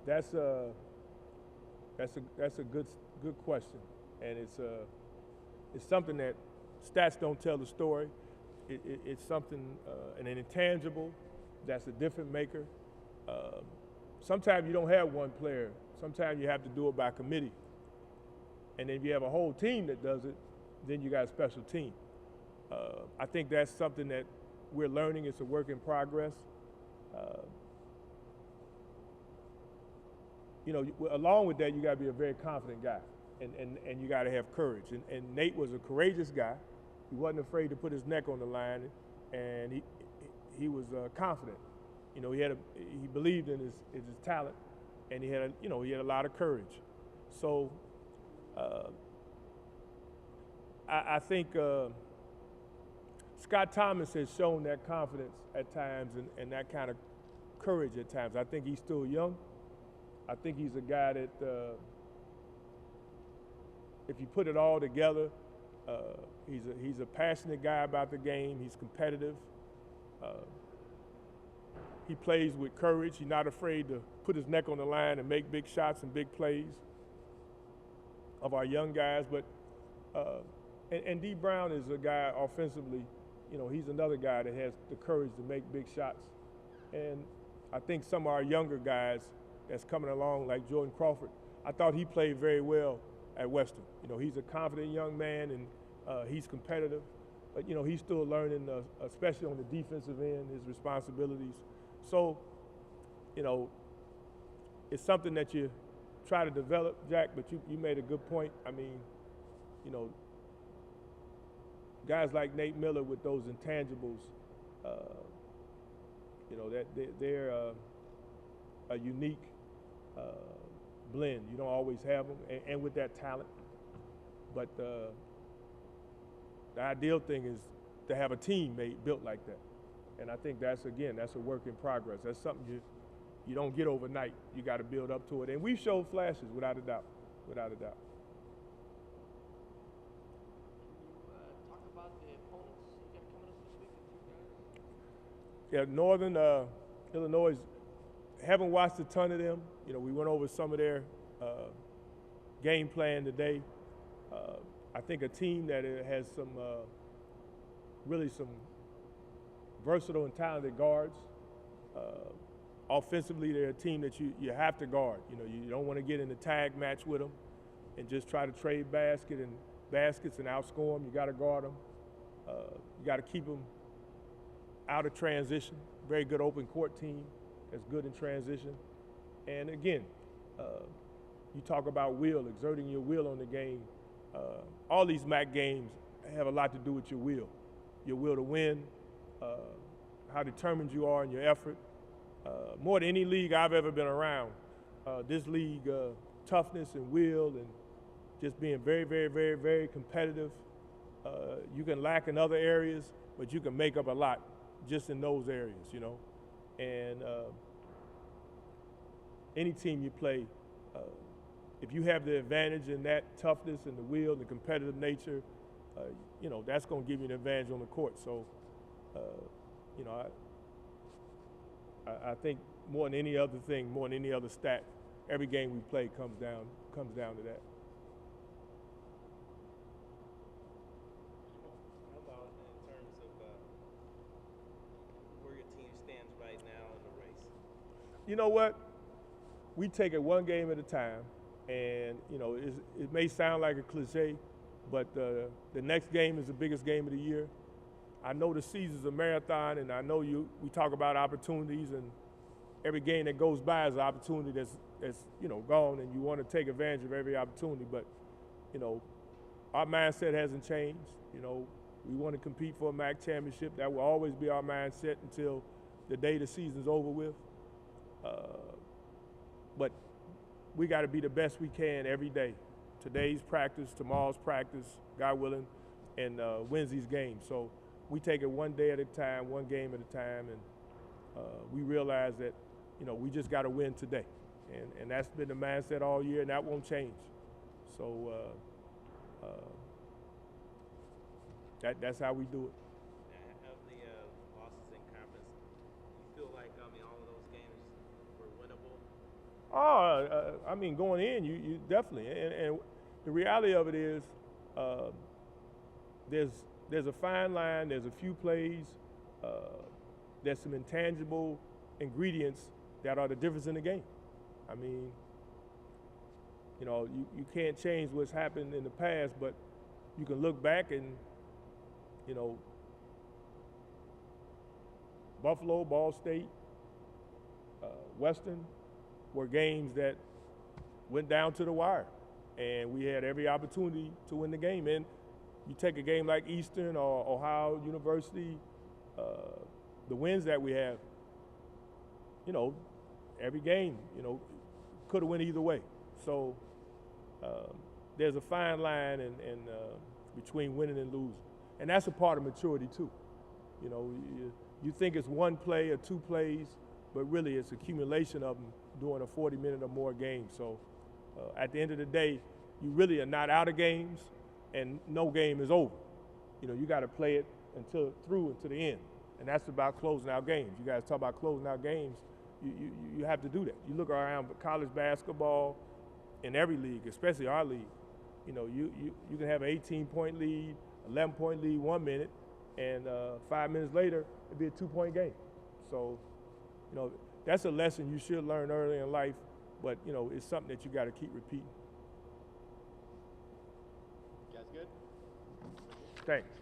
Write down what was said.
That's a good question, and it's something that stats don't tell the story. It's something an intangible that's a difference maker. Uh, Sometimes you don't have one player. Sometimes you have to do it by committee, and then if you have a whole team that does it, then you got a special team. I think that's something that we're learning. It's a work in progress. Uh, Along with that, you got to be a very confident guy, and you got to have courage. And Nate was a courageous guy. He wasn't afraid to put his neck on the line, and he was confident. He believed in his talent, and he had a lot of courage. So uh, I think Scott Thomas has shown that confidence at times and that kind of courage at times. I think he's still young. I think he's a guy that, if you put it all together, he's a passionate guy about the game. He's competitive. Uh, he plays with courage. He's not afraid to put his neck on the line and make big shots and big plays of our young guys. But and D Brown is a guy offensively. He's another guy that has the courage to make big shots. And I think some of our younger guys that's coming along, like Jordan Crawford, I thought he played very well at Western. He's a confident young man and he's competitive, but he's still learning, especially on the defensive end, his responsibilities. So, it's something that you try to develop, Jack. But you made a good point. I mean, you know, guys like Nate Miller with those intangibles, uh, that they're a unique uh, blend. You don't always have them, and with that talent. But the ideal thing is to have a team built like that. And I think that's a work in progress. That's something you don't get overnight. You got to build up to it. And we've showed flashes, without a doubt, without a doubt. Talk about the opponents you got coming up this week with you guys. Yeah, Northern Illinois, haven't watched a ton of them. We went over some of their game plan today. I think a team that has really some versatile and talented guards. Uh, Offensively, they're a team that you have to guard. You don't want to get in the tag match with them and just try to trade baskets and outscore them. You got to guard them. You got to keep them out of transition. Very good open court team that's good in transition. And again, you talk about exerting your will on the game. All these MAC games have a lot to do with your will to win, how determined you are in your effort. More than any league I've ever been around, this league, toughness and will and just being very, very, very, very competitive. You can lack in other areas, but you can make up a lot just in those areas, And any team you play, if you have the advantage in that toughness and the will and the competitive nature, that's going to give you an advantage on the court. So, you know, I think more than any other thing, more than any other stat, every game we play comes down to that. How about in terms of where your team stands right now in the race? You know what? We take it one game at a time, and it may sound like a cliche, but the next game is the biggest game of the year. I know the season's a marathon, and I know we talk about opportunities, and every game that goes by is an opportunity that's gone, and you want to take advantage of every opportunity. But our mindset hasn't changed. We want to compete for a MAC championship. That will always be our mindset until the day the season's over with. But we got to be the best we can every day. Today's practice, tomorrow's practice, God willing, and Wednesday's game. So we take it one day at a time, one game at a time, and we realize that we just got to win today, and that's been the mindset all year, and that won't change. So that's how we do it. Of the losses in conference, you feel like all of those games were winnable? I mean, going in, you definitely, and the reality of it is, there's a fine line. There's a few plays. There's some intangible ingredients that are the difference in the game. I mean, you know, you can't change what's happened in the past, but you can look back and, you know, Buffalo, Ball State, Western were games that went down to the wire, and we had every opportunity to win the game. And you take a game like Eastern or Ohio University, the wins that we have, you know, every game, you know, could have went either way. So there's a fine line between winning and losing, and that's a part of maturity too. You know, you think it's one play or two plays, but really it's accumulation of them during a 40-minute or more game. So at the end of the day, you really are not out of games, and no game is over. You know, you got to play it through to the end, and that's about closing out games. You guys talk about closing out games. You have to do that. You look around college basketball in every league, especially our league. You know, you can have an 18-point lead, 11-point lead 1 minute, and 5 minutes later it'd be a 2-point game. So, you know, that's a lesson you should learn early in life, but you know, it's something that you got to keep repeating. You guys good? Thanks.